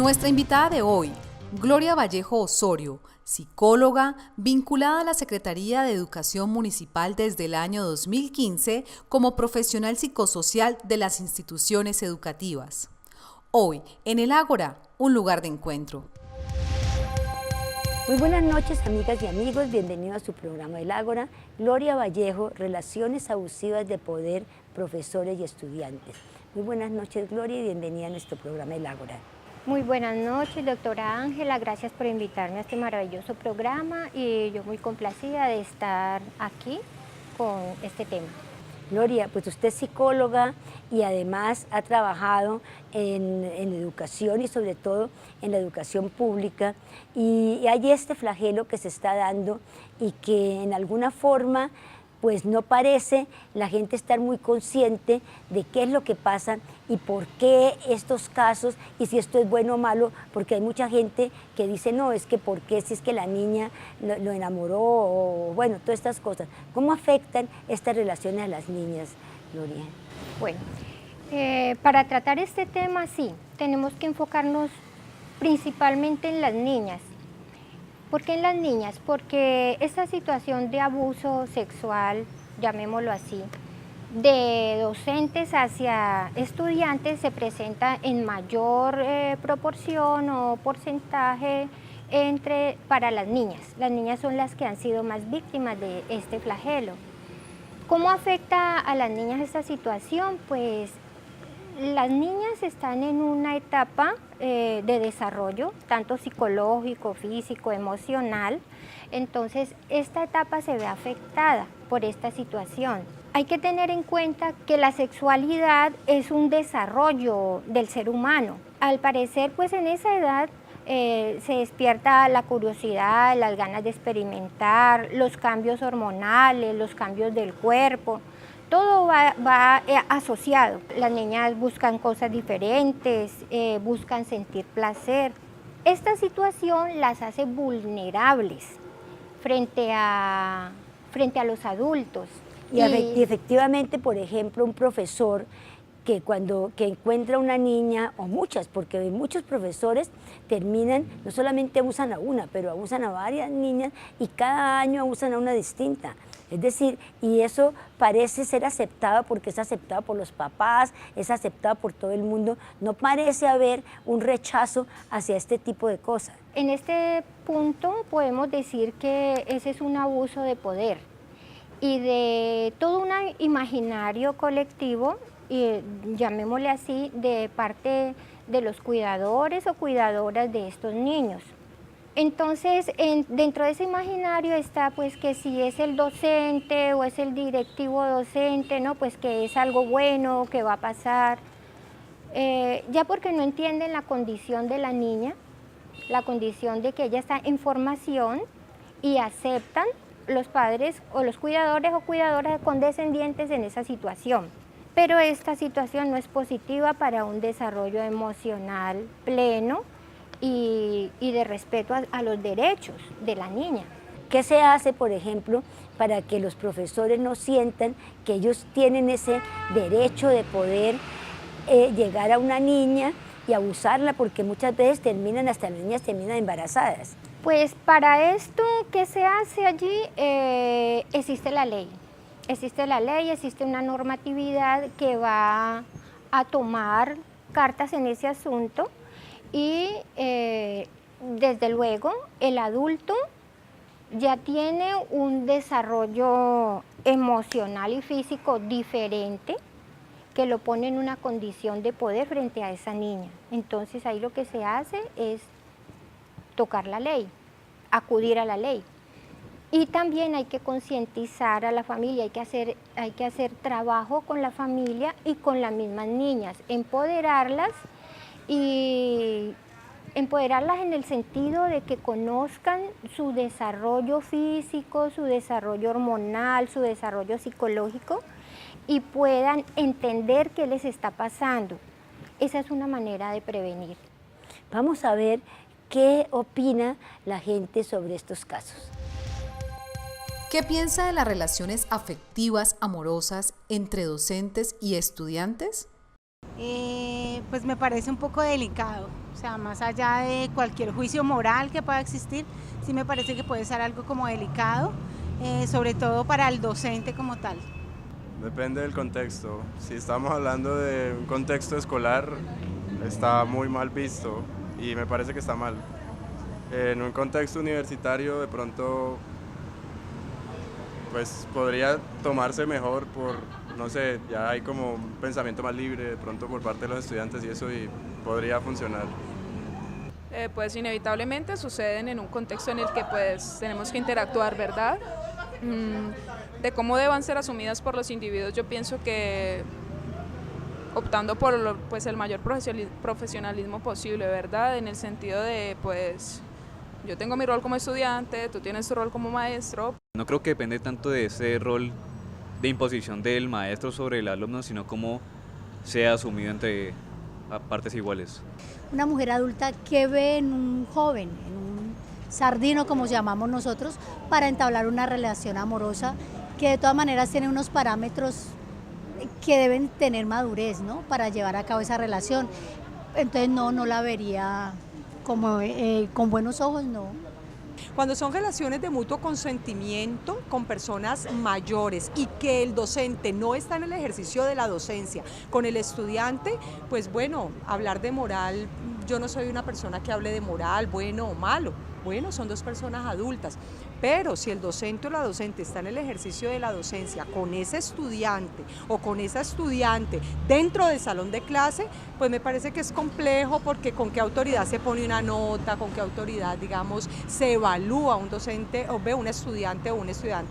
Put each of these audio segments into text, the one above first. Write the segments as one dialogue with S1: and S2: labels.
S1: Nuestra invitada de hoy, Gloria Vallejo Osorio, psicóloga vinculada a la Secretaría de Educación Municipal desde el año 2015 como profesional psicosocial de las instituciones educativas. Hoy, en el Ágora, un lugar de encuentro.
S2: Muy buenas noches, amigas y amigos, bienvenidos a su programa El Ágora. Gloria Vallejo, Relaciones Abusivas de Poder, Profesores y Estudiantes. Muy buenas noches, Gloria, y bienvenida a nuestro programa El Ágora.
S3: Muy buenas noches, doctora Ángela, gracias por invitarme a este maravilloso programa y yo muy complacida de estar aquí con este tema.
S2: Gloria, pues usted es psicóloga y además ha trabajado en educación y sobre todo en la educación pública, y hay este flagelo que se está dando y que en alguna forma pues no parece la gente estar muy consciente de qué es lo que pasa y por qué estos casos y si esto es bueno o malo, porque hay mucha gente que dice no, es que por qué, si es que la niña lo enamoró, o bueno, todas estas cosas. ¿Cómo afectan estas relaciones a las niñas, Gloria?
S3: Bueno, para tratar este tema sí, tenemos que enfocarnos principalmente en las niñas. ¿Por qué en las niñas? Porque esta situación de abuso sexual, llamémoslo así, de docentes hacia estudiantes se presenta en mayor proporción o porcentaje para las niñas. Las niñas son las que han sido más víctimas de este flagelo. ¿Cómo afecta a las niñas esta situación? Pues las niñas están en una etapa de desarrollo, tanto psicológico, físico, emocional. Entonces, esta etapa se ve afectada por esta situación. Hay que tener en cuenta que la sexualidad es un desarrollo del ser humano. Al parecer, pues en esa edad se despierta la curiosidad, las ganas de experimentar, los cambios hormonales, los cambios del cuerpo. Todo va asociado. Las niñas buscan cosas diferentes, buscan sentir placer. Esta situación las hace vulnerables frente a los adultos.
S2: Y efectivamente, por ejemplo, un profesor que encuentra una niña, o muchas, porque muchos profesores terminan, no solamente abusan a una, pero abusan a varias niñas y cada año abusan a una distinta. Es decir, y eso parece ser aceptado porque es aceptado por los papás, es aceptado por todo el mundo. No parece haber un rechazo hacia este tipo de cosas.
S3: En este punto podemos decir que ese es un abuso de poder y de todo un imaginario colectivo, llamémosle así, de parte de los cuidadores o cuidadoras de estos niños. Entonces, dentro de ese imaginario está pues que si es el docente o es el directivo docente, ¿no? Pues que es algo bueno, que va a pasar, ya porque no entienden la condición de la niña, la condición de que ella está en formación y aceptan los padres o los cuidadores o cuidadoras condescendientes en esa situación. Pero esta situación no es positiva para un desarrollo emocional pleno y de respeto a los derechos de la niña.
S2: ¿Qué se hace, por ejemplo, para que los profesores no sientan que ellos tienen ese derecho de poder llegar a una niña y abusarla? Porque muchas veces las niñas terminan embarazadas.
S3: Pues para esto, ¿qué se hace allí? Existe la ley. Existe la ley, existe una normatividad que va a tomar cartas en ese asunto. Y desde luego el adulto ya tiene un desarrollo emocional y físico diferente que lo pone en una condición de poder frente a esa niña. Entonces ahí lo que se hace es tocar la ley, acudir a la ley. Y también hay que concientizar a la familia, hay que hacer trabajo con la familia y con las mismas niñas, empoderarlas y empoderarlas en el sentido de que conozcan su desarrollo físico, su desarrollo hormonal, su desarrollo psicológico y puedan entender qué les está pasando. Esa es una manera de prevenir.
S2: Vamos a ver qué opina la gente sobre estos casos.
S1: ¿Qué piensa de las relaciones afectivas amorosas entre docentes y estudiantes?
S4: Pues me parece un poco delicado, O sea, más allá de cualquier juicio moral que pueda existir, sí me parece que puede ser algo como delicado, sobre todo para el docente como tal.
S5: Depende del contexto. Si estamos hablando de un contexto escolar, está muy mal visto y me parece que está mal. En un contexto universitario, de pronto, pues podría tomarse mejor por, no sé, ya hay como un pensamiento más libre de pronto por parte de los estudiantes y eso y podría funcionar.
S6: Pues inevitablemente suceden en un contexto en el que pues tenemos que interactuar, ¿verdad? De cómo deban ser asumidas por los individuos, yo pienso que optando por pues el mayor profesionalismo posible, ¿verdad? En el sentido de pues yo tengo mi rol como estudiante, tú tienes tu rol como maestro.
S7: No creo que depende tanto de ese rol de imposición del maestro sobre el alumno, sino cómo sea asumido entre partes iguales.
S8: Una mujer adulta que ve en un joven, en un sardino como llamamos nosotros, para entablar una relación amorosa que de todas maneras tiene unos parámetros que deben tener madurez, ¿no? Para llevar a cabo esa relación. Entonces no la vería como con buenos ojos, no.
S9: Cuando son relaciones de mutuo consentimiento con personas mayores y que el docente no está en el ejercicio de la docencia con el estudiante, pues bueno, hablar de moral, yo no soy una persona que hable de moral, bueno o malo. Bueno, son dos personas adultas, pero si el docente o la docente está en el ejercicio de la docencia con ese estudiante o con esa estudiante dentro del salón de clase, pues me parece que es complejo porque con qué autoridad se pone una nota, con qué autoridad, digamos, se evalúa un docente o ve un estudiante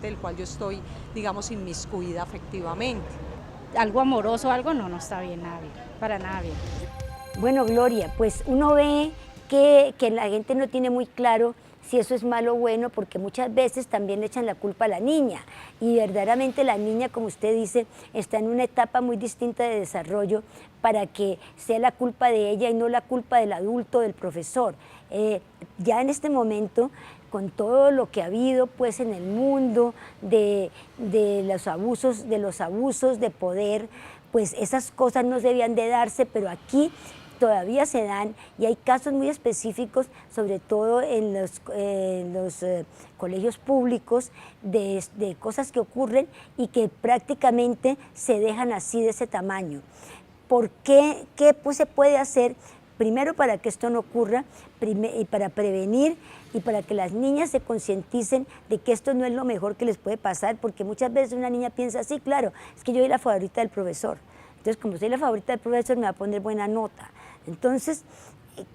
S9: del cual yo estoy, digamos, inmiscuida afectivamente.
S10: Algo amoroso, algo no está bien, nada bien, para nada bien.
S2: Bueno, Gloria, pues uno ve que la gente no tiene muy claro si eso es malo o bueno, porque muchas veces también le echan la culpa a la niña y verdaderamente la niña, como usted dice, está en una etapa muy distinta de desarrollo para que sea la culpa de ella y no la culpa del adulto, del profesor. Ya en este momento, con todo lo que ha habido pues en el mundo de los abusos de poder, pues esas cosas no debían de darse, pero aquí todavía se dan y hay casos muy específicos, sobre todo en los colegios públicos, de cosas que ocurren y que prácticamente se dejan así de ese tamaño. ¿Por qué? ¿Qué pues, se puede hacer? Primero para que esto no ocurra, y para prevenir y para que las niñas se concienticen de que esto no es lo mejor que les puede pasar, porque muchas veces una niña piensa, sí, claro, es que yo soy la favorita del profesor. Entonces, como soy la favorita del profesor, me va a poner buena nota. Entonces,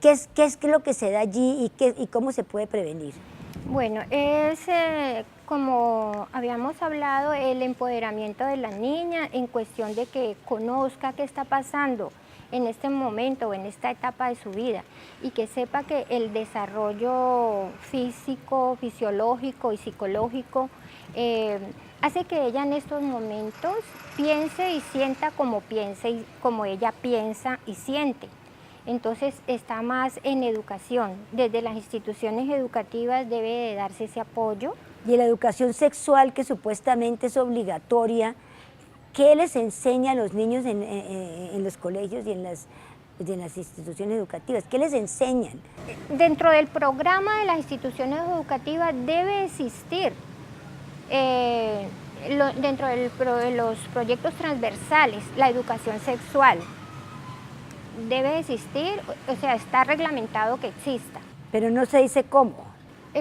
S2: ¿qué es lo que se da allí y cómo se puede prevenir?
S3: Bueno, es como habíamos hablado, el empoderamiento de la niña en cuestión de que conozca qué está pasando en este momento o en esta etapa de su vida y que sepa que el desarrollo físico, fisiológico y psicológico hace que ella en estos momentos piense y sienta como ella piensa y siente. Entonces está más en educación. Desde las instituciones educativas debe de darse ese apoyo.
S2: Y en la educación sexual, que supuestamente es obligatoria, ¿qué les enseña a los niños en los colegios y en las instituciones educativas? ¿Qué les enseñan?
S3: Dentro del programa de las instituciones educativas debe existir, dentro de los proyectos transversales, la educación sexual. Debe existir, o sea, está reglamentado que exista.
S2: Pero no se dice cómo.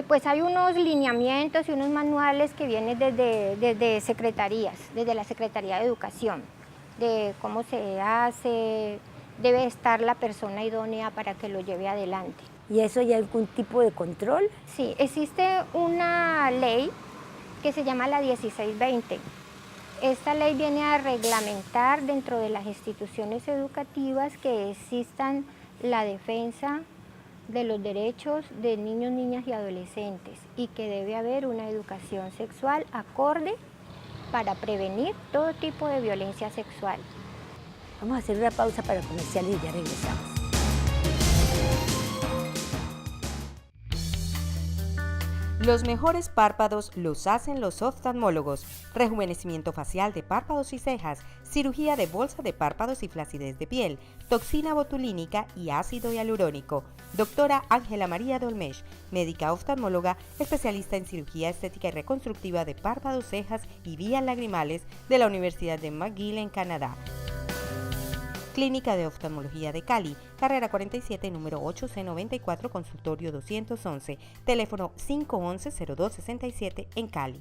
S3: Pues hay unos lineamientos y unos manuales que vienen desde secretarías, desde la Secretaría de Educación, de cómo se hace, debe estar la persona idónea para que lo lleve adelante.
S2: ¿Y eso hay algún tipo de control?
S3: Sí, existe una ley que se llama la 1620. Esta ley viene a reglamentar dentro de las instituciones educativas que existan la defensa de los derechos de niños, niñas y adolescentes y que debe haber una educación sexual acorde para prevenir todo tipo de violencia sexual.
S2: Vamos a hacer una pausa para comerciales y ya regresamos.
S11: Los mejores párpados los hacen los oftalmólogos. Rejuvenecimiento facial de párpados y cejas, cirugía de bolsa de párpados y flacidez de piel, toxina botulínica y ácido hialurónico. Doctora Ángela María Dolmesh, médica oftalmóloga, especialista en cirugía estética y reconstructiva de párpados, cejas y vías lagrimales de la Universidad de McGill en Canadá. Clínica de Oftalmología de Cali, carrera 47, número 8C94, consultorio 211, teléfono 511-0267 en Cali.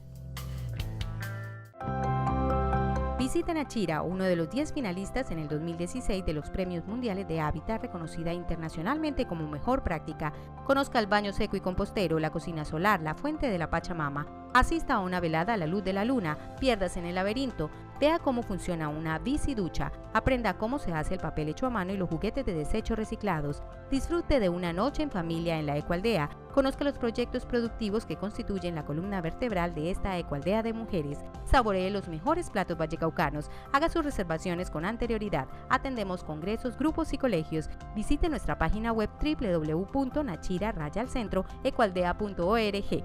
S11: Visita Nachira, uno de los 10 finalistas en el 2016 de los Premios Mundiales de Hábitat, reconocida internacionalmente como mejor práctica. Conozca el baño seco y compostero, la cocina solar, la fuente de la Pachamama. Asista a una velada a la luz de la luna, piérdase en el laberinto, vea cómo funciona una biciducha, aprenda cómo se hace el papel hecho a mano y los juguetes de desechos reciclados. Disfrute de una noche en familia en la Ecoaldea. Conozca los proyectos productivos que constituyen la columna vertebral de esta Ecoaldea de mujeres. Saboree los mejores platos vallecaucanos. Haga sus reservaciones con anterioridad. Atendemos congresos, grupos y colegios. Visite nuestra página web www.nachira-ecoaldea.org.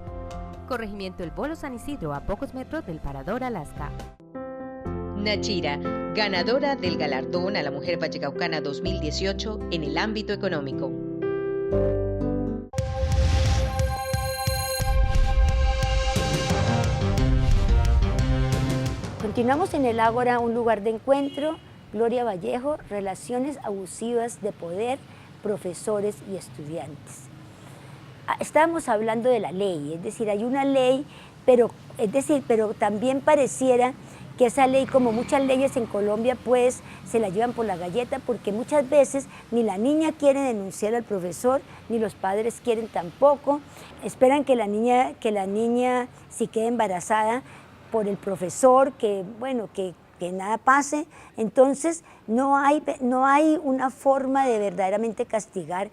S11: Corregimiento El Bolo San Isidro, a pocos metros del Parador Alaska.
S12: Nachira, ganadora del galardón a la Mujer Vallecaucana 2018 en el ámbito económico.
S2: Continuamos en el Ágora, un lugar de encuentro. Gloria Vallejo, relaciones abusivas de poder, profesores y estudiantes. Estábamos hablando de la ley, es decir, hay una ley, pero también pareciera que esa ley, como muchas leyes en Colombia, pues se la llevan por la galleta, porque muchas veces ni la niña quiere denunciar al profesor, ni los padres quieren tampoco. Esperan que la niña si quede embarazada por el profesor, que nada pase. Entonces no hay una forma de verdaderamente castigar,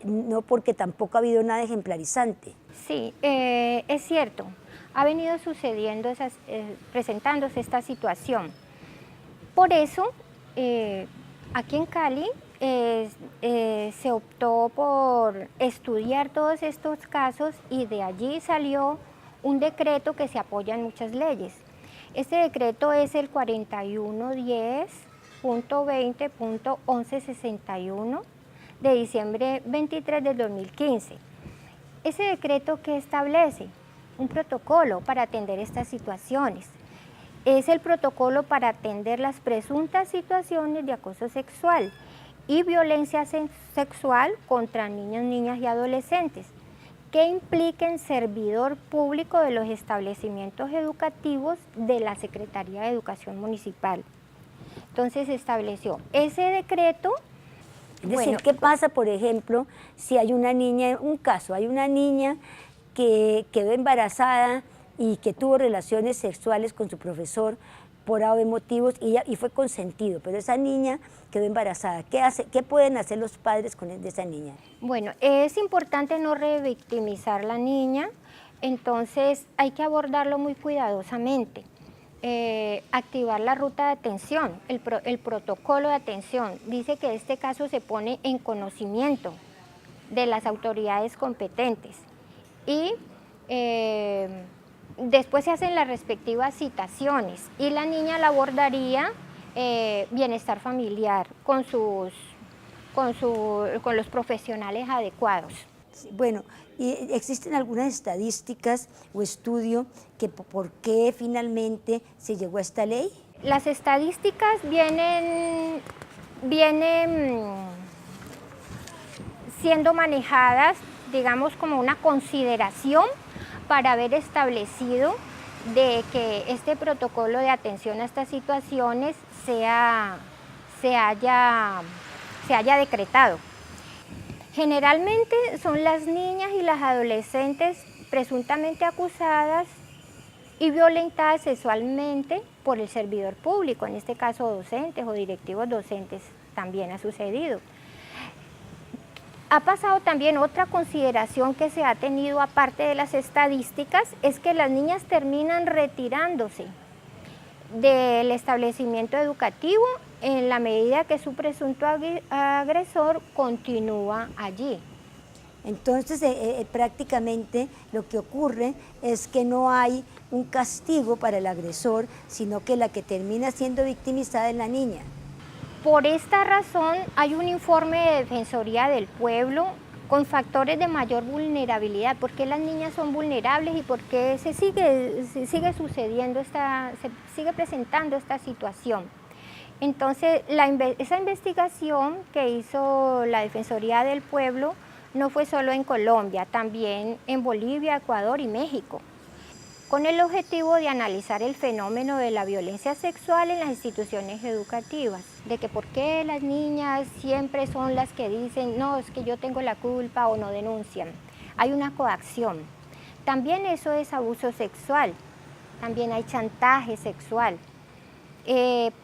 S2: no, porque tampoco ha habido nada ejemplarizante.
S3: Sí, es cierto. Ha venido sucediendo, presentándose esta situación. Por eso, aquí en Cali se optó por estudiar todos estos casos y de allí salió un decreto que se apoya en muchas leyes. Este decreto es el 4110.20.1161 de diciembre 23 del 2015. Ese decreto que establece un protocolo para atender estas situaciones. Es el protocolo para atender las presuntas situaciones de acoso sexual y violencia sexual contra niños, niñas y adolescentes que impliquen servidor público de los establecimientos educativos de la Secretaría de Educación Municipal. Entonces se estableció ese decreto.
S2: Es decir, ¿qué pasa, por ejemplo, si hay una niña, hay una niña que quedó embarazada y que tuvo relaciones sexuales con su profesor por A o B motivos y fue consentido, pero esa niña quedó embarazada? ¿Qué pueden hacer los padres de esa niña?
S3: Bueno, es importante no revictimizar a la niña, entonces hay que abordarlo muy cuidadosamente. Activar la ruta de atención, el protocolo de atención. Dice que este caso se pone en conocimiento de las autoridades competentes y después se hacen las respectivas citaciones y la niña la abordaría bienestar familiar con los profesionales adecuados.
S2: Bueno, ¿y existen algunas estadísticas o estudio que por qué finalmente se llegó a esta ley?
S3: Las estadísticas vienen siendo manejadas, digamos, como una consideración para haber establecido de que este protocolo de atención a estas situaciones se haya decretado. Generalmente son las niñas y las adolescentes presuntamente acusadas y violentadas sexualmente por el servidor público, en este caso docentes o directivos docentes, también ha sucedido. Ha pasado también otra consideración que se ha tenido aparte de las estadísticas, es que las niñas terminan retirándose del establecimiento educativo en la medida que su presunto agresor continúa allí.
S2: Entonces, prácticamente lo que ocurre es que no hay un castigo para el agresor, sino que la que termina siendo victimizada es la niña.
S3: Por esta razón, hay un informe de Defensoría del Pueblo con factores de mayor vulnerabilidad. ¿Por qué las niñas son vulnerables y por qué se sigue sucediendo se sigue presentando esta situación? Entonces, esa investigación que hizo la Defensoría del Pueblo no fue solo en Colombia, también en Bolivia, Ecuador y México, con el objetivo de analizar el fenómeno de la violencia sexual en las instituciones educativas, de que por qué las niñas siempre son las que dicen, no, es que yo tengo la culpa o no denuncian. Hay una coacción. También eso es abuso sexual, también hay chantaje sexual,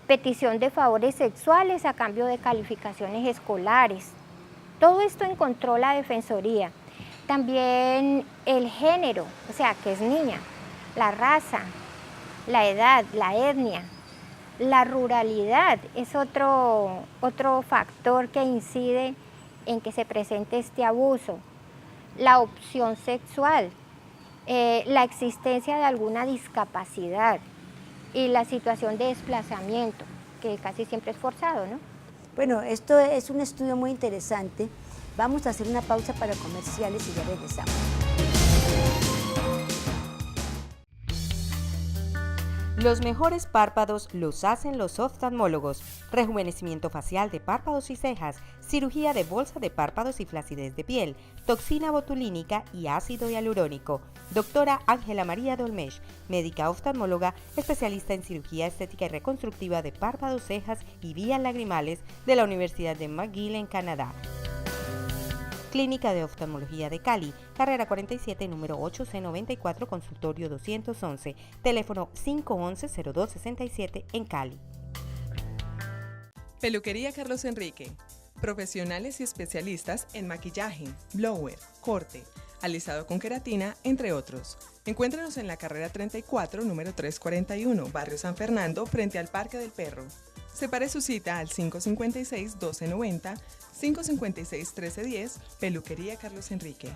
S3: petición de favores sexuales a cambio de calificaciones escolares. Todo esto encontró la Defensoría. También el género, o sea, que es niña, la raza, la edad, la etnia, la ruralidad es otro factor que incide en que se presente este abuso. La opción sexual, la existencia de alguna discapacidad y la situación de desplazamiento, que casi siempre es forzado, ¿no?
S2: Bueno, esto es un estudio muy interesante. Vamos a hacer una pausa para comerciales y ya regresamos.
S11: Los mejores párpados los hacen los oftalmólogos. Rejuvenecimiento facial de párpados y cejas, cirugía de bolsa de párpados y flacidez de piel, toxina botulínica y ácido hialurónico. Doctora Ángela María Dolmesh, médica oftalmóloga, especialista en cirugía estética y reconstructiva de párpados, cejas y vías lagrimales de la Universidad de McGill en Canadá. Clínica de Oftalmología de Cali, carrera 47, número 8C94, consultorio 211, teléfono 511-0267 en Cali.
S13: Peluquería Carlos Enrique. Profesionales y especialistas en maquillaje, blower, corte, alisado con queratina, entre otros. Encuéntrenos en la carrera 34, número 341, barrio San Fernando, frente al Parque del Perro. Separe su cita al 556-1290, 556-1310, Peluquería Carlos Enrique.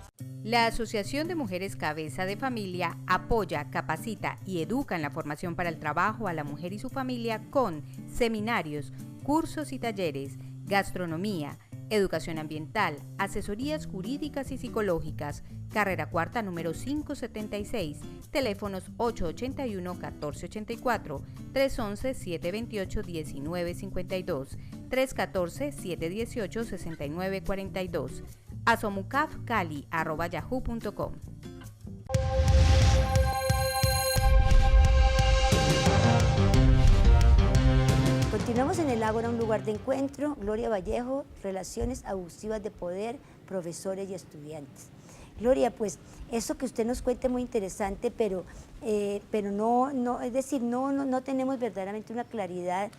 S11: La Asociación de Mujeres Cabeza de Familia apoya, capacita y educa en la formación para el trabajo a la mujer y su familia con seminarios, cursos y talleres, gastronomía, educación ambiental, asesorías jurídicas y psicológicas. Carrera cuarta, número 576, teléfonos 881-1484, 311-728-1952, 314-718-6942, asomucafcali@yahoo.com.
S2: Continuamos en el Ágora, un lugar de encuentro. Gloria Vallejo, relaciones abusivas de poder, profesores y estudiantes. Gloria, pues eso que usted nos cuenta es muy interesante, pero es decir, no tenemos verdaderamente una claridad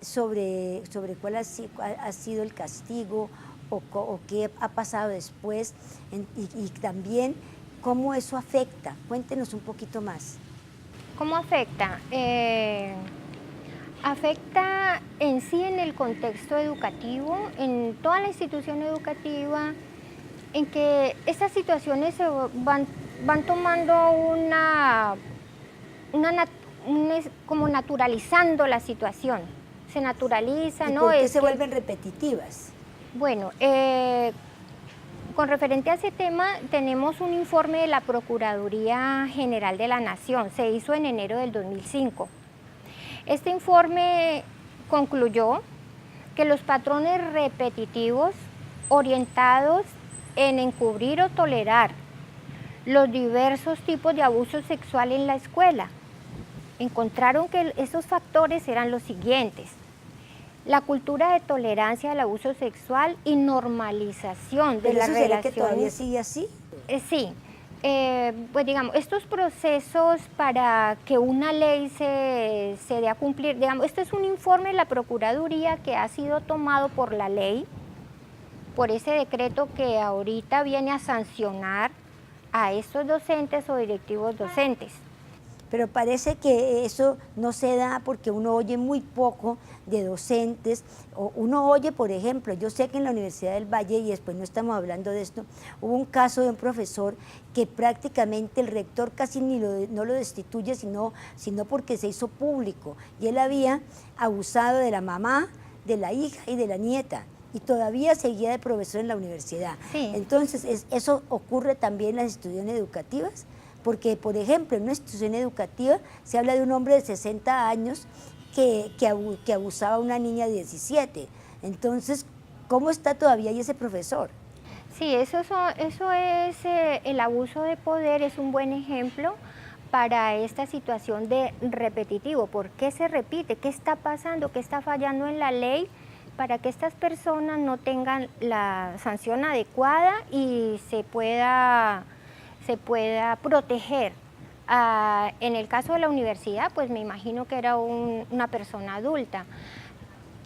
S2: sobre cuál ha sido el castigo o qué ha pasado después y también cómo eso afecta. Cuéntenos un poquito más.
S3: ¿Cómo afecta? Afecta en sí en el contexto educativo, en toda la institución educativa, en que estas situaciones se van tomando como naturalizando la situación. Se naturaliza,
S2: ¿Y
S3: ¿no?
S2: por qué se vuelven repetitivas?
S3: Bueno, con referente a ese tema, tenemos un informe de la Procuraduría General de la Nación, se hizo en enero del 2005. Este informe concluyó que los patrones repetitivos orientados en encubrir o tolerar los diversos tipos de abuso sexual en la escuela, encontraron que esos factores eran los siguientes: la cultura de tolerancia al abuso sexual y normalización de las relaciones.
S2: ¿Será que todavía sigue así?
S3: Sí. Pues digamos, estos procesos para que una ley se dé a cumplir, digamos, este es un informe de la Procuraduría que ha sido tomado por la ley, por ese decreto que ahorita viene a sancionar a estos docentes o directivos docentes.
S2: pero parece que eso no se da porque uno oye muy poco de docentes, o uno oye, por ejemplo, yo sé que en la Universidad del Valle, y después no estamos hablando de esto, hubo un caso de un profesor que prácticamente el rector casi no lo destituye, sino porque se hizo público, y él había abusado de la mamá, de la hija y de la nieta, y todavía seguía de profesor en la universidad.
S3: Sí.
S2: Entonces, eso ocurre también en las instituciones educativas, porque, por ejemplo, en una institución educativa se habla de un hombre de 60 años que abusaba a una niña de 17. Entonces, ¿cómo está todavía ahí ese profesor?
S3: Sí, eso es el abuso de poder, es un buen ejemplo para esta situación de repetitivo. ¿Por qué se repite? ¿Qué está pasando? ¿Qué está fallando en la ley para que estas personas no tengan la sanción adecuada y se pueda proteger? En el caso de la universidad, pues me imagino que era una persona adulta,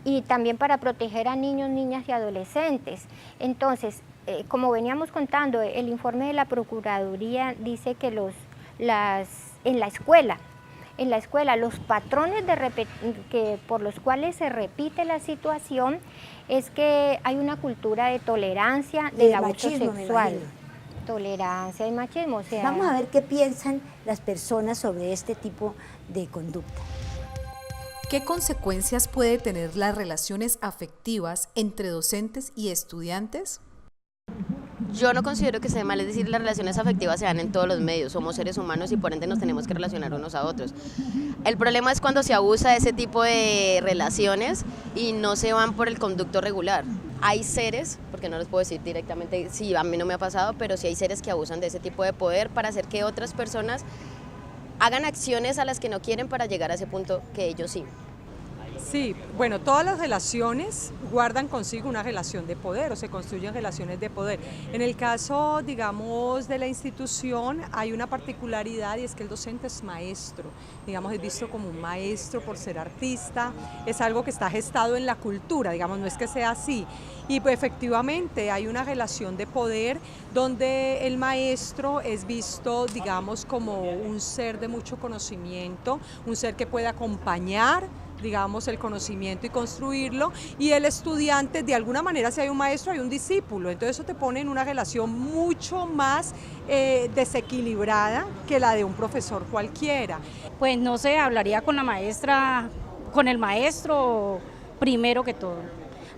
S3: y también para proteger a niños, niñas y adolescentes. Entonces, como veníamos contando, el informe de la Procuraduría dice que en la escuela los patrones por los cuales se repite la situación es que hay una cultura de tolerancia del abuso sexual. Tolerancia y machismo. O sea,
S2: vamos a ver qué piensan las personas sobre este tipo de conducta.
S1: ¿Qué consecuencias puede tener las relaciones afectivas entre docentes y estudiantes?
S14: Yo no considero que esté mal, es decir, las relaciones afectivas se dan en todos los medios, somos seres humanos y por ende nos tenemos que relacionar unos a otros. El problema es cuando se abusa de ese tipo de relaciones y no se van por el conducto regular. Hay seres, porque no les puedo decir directamente, sí, a mí no me ha pasado, pero sí hay seres que abusan de ese tipo de poder para hacer que otras personas hagan acciones a las que no quieren para llegar a ese punto que ellos sí.
S9: Sí, bueno, todas las relaciones guardan consigo una relación de poder o se construyen relaciones de poder. En el caso, digamos, de la institución hay una particularidad y es que el docente es maestro, digamos, es visto como un maestro por ser artista, es algo que está gestado en la cultura, digamos, no es que sea así. Y pues, efectivamente hay una relación de poder donde el maestro es visto, digamos, como un ser de mucho conocimiento, un ser que puede acompañar, digamos, el conocimiento y construirlo, y el estudiante, de alguna manera, si hay un maestro, hay un discípulo, entonces eso te pone en una relación mucho más desequilibrada que la de un profesor cualquiera.
S10: Pues no sé, hablaría con la maestra, con el maestro primero que todo,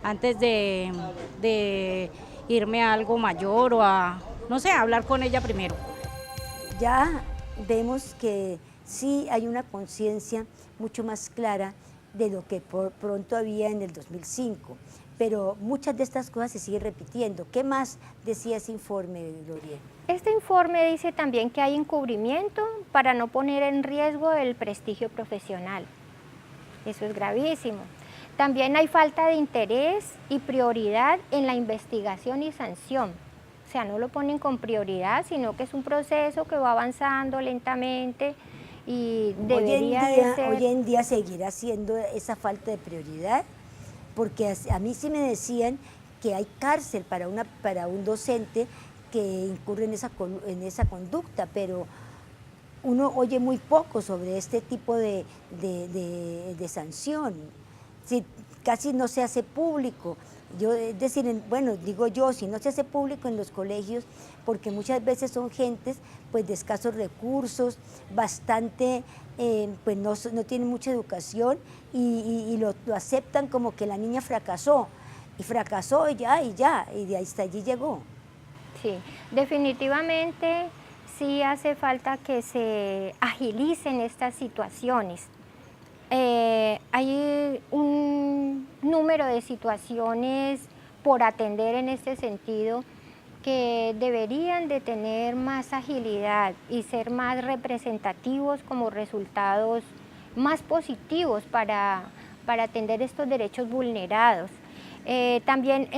S10: antes de irme a algo mayor o a, no sé, hablar con ella primero.
S2: Ya vemos que sí hay una conciencia mucho más clara de lo que pronto había en el 2005, pero muchas de estas cosas se siguen repitiendo. ¿Qué más decía ese informe, Gloria?
S3: Este informe dice también que hay encubrimiento para no poner en riesgo el prestigio profesional. Eso es gravísimo. También hay falta de interés y prioridad en la investigación y sanción. O sea, no lo ponen con prioridad, sino que es un proceso que va avanzando lentamente y debería ser...
S2: Hoy en día seguirá siendo esa falta de prioridad, porque a mí sí me decían que hay cárcel para un docente que incurre en esa conducta, pero uno oye muy poco sobre este tipo de sanción. Sí, casi no se hace público. Es decir, bueno, digo yo, si no se hace público en los colegios, porque muchas veces son gentes pues de escasos recursos, bastante, pues no tienen mucha educación y lo aceptan como que la niña fracasó, y de ahí hasta allí llegó.
S3: Sí, definitivamente sí hace falta que se agilicen estas situaciones. Hay un número de situaciones por atender en este sentido que deberían de tener más agilidad y ser más representativos como resultados más positivos para atender estos derechos vulnerados. También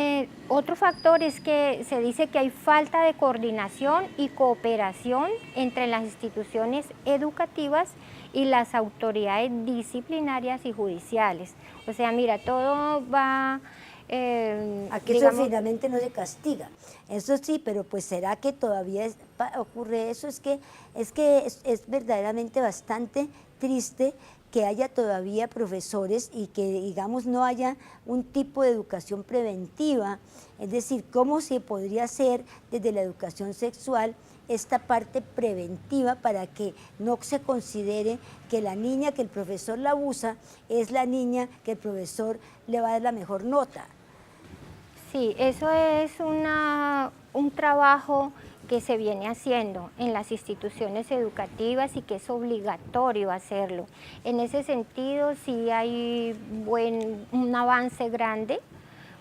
S3: otro factor es que se dice que hay falta de coordinación y cooperación entre las instituciones educativas y las autoridades disciplinarias y judiciales. O sea, mira, todo va
S2: Aquí eso finalmente no se castiga, eso sí, pero pues será que todavía ocurre eso, es que es verdaderamente bastante triste que haya todavía profesores y que, digamos, no haya un tipo de educación preventiva, es decir, cómo se podría hacer desde la educación sexual esta parte preventiva para que no se considere que la niña que el profesor la abusa es la niña que el profesor le va a dar la mejor nota.
S3: Sí, eso es un trabajo que se viene haciendo en las instituciones educativas y que es obligatorio hacerlo. En ese sentido sí hay un avance grande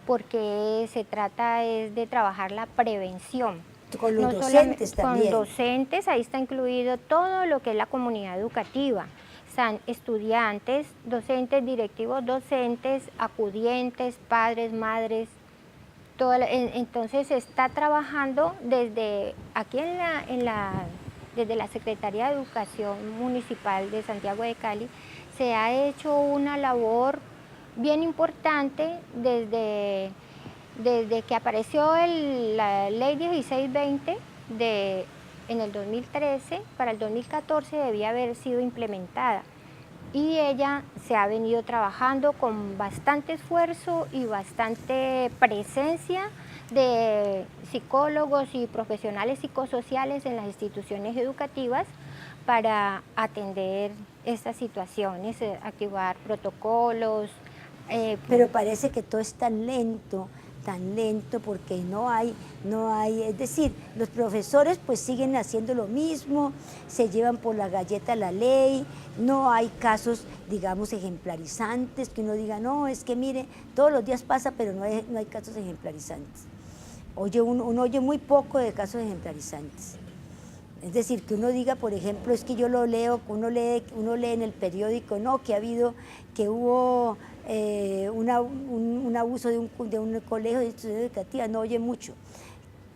S3: porque se trata de trabajar la prevención.
S2: Con los docentes también.
S3: Con docentes, ahí está incluido todo lo que es la comunidad educativa. Están estudiantes, docentes, directivos docentes, acudientes, padres, madres. Entonces se está trabajando desde aquí desde la Secretaría de Educación Municipal de Santiago de Cali, se ha hecho una labor bien importante desde que apareció la Ley 1620 en el 2013, para el 2014 debía haber sido implementada. Y ella se ha venido trabajando con bastante esfuerzo y bastante presencia de psicólogos y profesionales psicosociales en las instituciones educativas para atender estas situaciones, activar protocolos.
S2: Pero parece que todo es tan lento porque no hay, es decir, los profesores pues siguen haciendo lo mismo, se llevan por la galleta la ley, no hay casos, digamos, ejemplarizantes, que uno diga, no, es que mire, todos los días pasa, pero no hay casos ejemplarizantes. Uno oye muy poco de casos ejemplarizantes. Es decir, que uno diga, por ejemplo, es que yo lo leo, uno lee en el periódico, no, que hubo un abuso de un colegio de institución educativa, no oye mucho.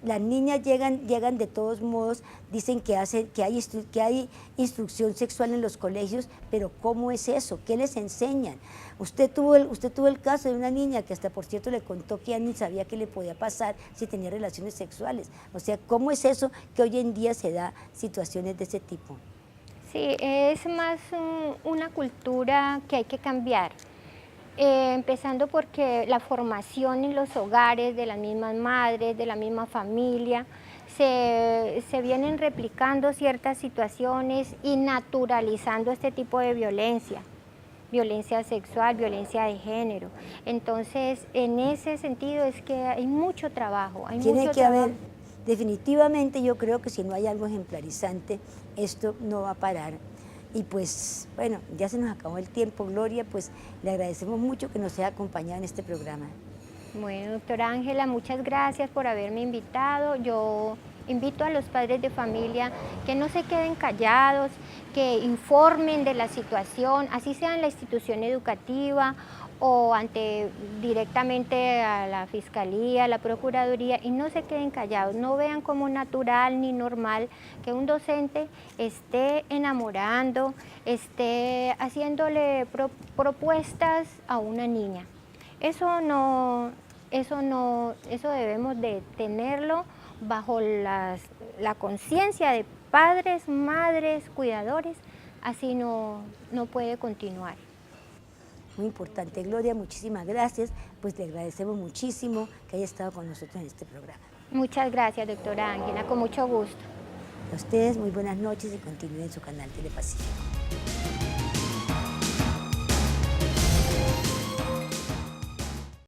S2: Las niñas llegan de todos modos, dicen que hay instrucción sexual en los colegios, pero ¿cómo es eso? ¿Qué les enseñan? Usted tuvo el caso de una niña que hasta por cierto le contó que ya ni sabía qué le podía pasar si tenía relaciones sexuales. O sea, ¿cómo es eso que hoy en día se da situaciones de ese tipo?
S3: Sí, es más una cultura que hay que cambiar. Empezando porque la formación en los hogares de las mismas madres, de la misma familia, se vienen replicando ciertas situaciones y naturalizando este tipo de violencia sexual, violencia de género. Entonces, en ese sentido es que hay mucho trabajo.
S2: Tiene que haber, definitivamente yo creo que si no hay algo ejemplarizante, esto no va a parar. Y pues, bueno, ya se nos acabó el tiempo, Gloria, pues le agradecemos mucho que nos haya acompañado en este programa.
S3: Bueno, doctora Ángela, muchas gracias por haberme invitado. Yo invito a los padres de familia que no se queden callados, que informen de la situación, así sea en la institución educativa o directamente a la Fiscalía, a la Procuraduría, y no se queden callados, no vean como natural ni normal que un docente esté enamorando, esté haciéndole propuestas a una niña. Eso debemos de tenerlo bajo la conciencia de padres, madres, cuidadores, así no puede continuar.
S2: Muy importante, Gloria, muchísimas gracias, pues le agradecemos muchísimo que haya estado con nosotros en este programa.
S3: Muchas gracias, doctora Ángela, con mucho gusto.
S2: A ustedes muy buenas noches y continúen en su canal Telepacífico.